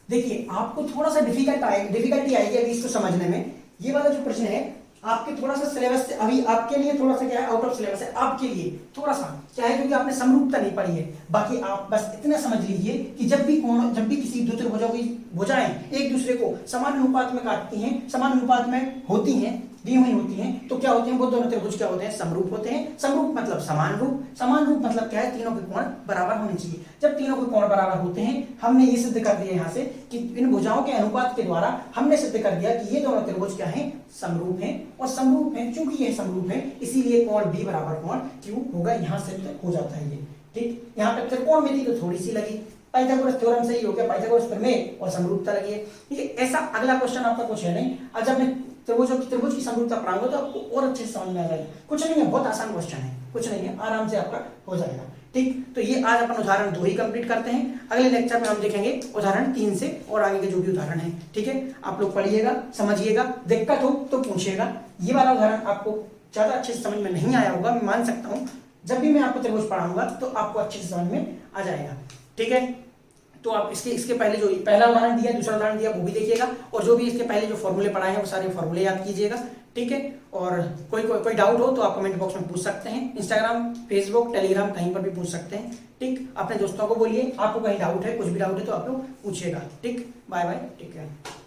देखिए आपको थोड़ा सा डिफिकल्टी आएगी अभी इसको समझने में। ये वाला जो प्रश्न है आपके थोड़ा सा सिलेबस से, अभी आपके लिए थोड़ा सा क्या है, आउट ऑफ सिलेबस है आपके लिए थोड़ा सा, क्या है, क्योंकि आपने समरूपता नहीं पढ़ी है। बाकी आप बस इतना समझ लीजिए कि जब भी किसी दो त्रिभुजों की भुजाएं एक दूसरे को समान अनुपात में काटती हैं, समान अनुपात में होती हैं, दी हुई होती हैं, तो क्या होते हैं, वो दोनों त्रिभुज क्या होते हैं, समरूप होते हैं। समरूप मतलब समान रूप, समान रूप मतलब क्या है, तीनों के कोण बराबर होने चाहिए। जब तीनों के कोण बराबर होते हैं, हमने ये सिद्ध कर दिया यहाँ से कि इन भुजाओं के अनुपात के द्वारा हमने सिद्ध कर दिया कि ये दोनों त्रिभुज क्या हैं, समरूप हैं। और समरूप हैं, चूंकि ये समरूप है इसीलिए कोण B बराबर कोण Q होगा, यहाँ सिद्ध हो जाता है ये, ठीक। यहाँ पे त्रिकोणमिति तो थोड़ी सी लगी, पाइथागोरस थ्योरम से ही हो गया, पाइथागोरस प्रमेय और समरूपता लगी है, ठीक है। ऐसा अगला क्वेश्चन आपका कुछ है नहीं, आज जब मैं त्रिभुज की समरूपता पढ़ाऊंगा तो आपको और अच्छे से समझ में आ जाएगा। कुछ नहीं है, बहुत आसान क्वेश्चन है, कुछ नहीं है, आराम से आपका हो जाएगा, ठीक। तो ये आज अपन उदाहरण 2 ही कंप्लीट करते हैं, अगले लेक्चर में हम देखेंगे उदाहरण 3 से और आगे के जो भी उदाहरण है, ठीक है। आप लोग पढ़िएगा, समझिएगा, दिक्कत हो तो पूछिएगा। ये वाला उदाहरण आपको ज्यादा अच्छे से समझ में नहीं आया होगा, मैं मान सकता हूँ। जब भी मैं आपको त्रिभुज पढ़ाऊंगा तो आपको अच्छे से समझ में आ जाएगा, ठीक है। तो आप इसके पहले जो पहला उदाहरण दिया, दूसरा उदाहरण दिया, वो भी देखिएगा, और जो भी इसके पहले जो फॉर्मूले पढ़ाए हैं वो सारे फॉर्मूले याद कीजिएगा, ठीक है। और कोई डाउट हो तो आप कमेंट बॉक्स में पूछ सकते हैं, इंस्टाग्राम, फेसबुक, टेलीग्राम कहीं पर भी पूछ सकते हैं, ठीक। अपने दोस्तों को बोलिए, आपको कहीं डाउट है, कुछ भी डाउट है तो आप लोग पूछिएगा, ठीक। Bye bye, take care.